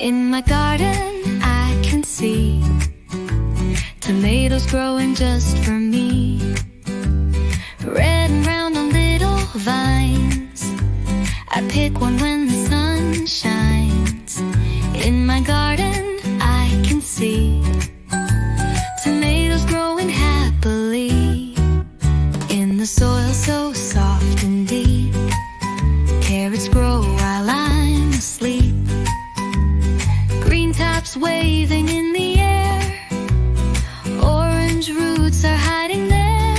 In my garden I can see tomatoes growing just for me, red and round on little vines. I pick one when the sun shines. In my garden I can see tomatoes growing happily in the soil so soft and deep. Carrots grow while I'm asleep, green tops waving in the air, orange roots are hiding there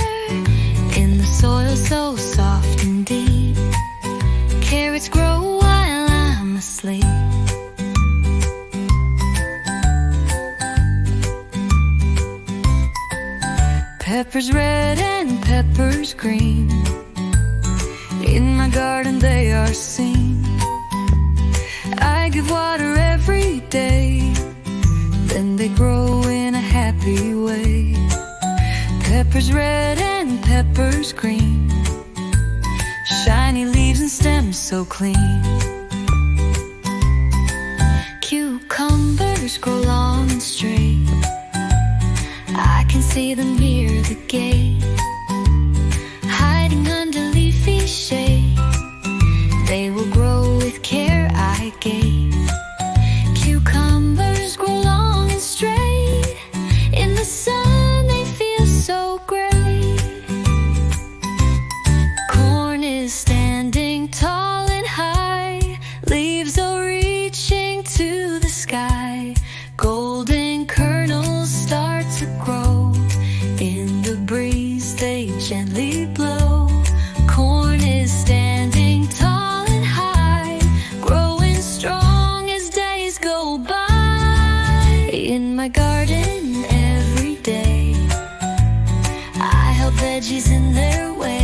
in the soil so soft and deep. Carrots grow while I'm asleep. Peppers red and peppers green, in my garden they are seen. I give water every day, then they grow in a happy way. Peppers red and peppers green, shiny leaves and stems so clean. Cucumbers grow long and straight, I can see them near the gate, hiding under leafy shade. They will grow with care I gave. Cucumbers grow long and straight, in the sun they feel so great. Corn is standing tall and high, leaves are reaching to the sky. Golden kernels start to grow, in the breeze they gently blow. Corn is standing tall and high, growing strong as days go by. In my garden every day I help veggies in their way.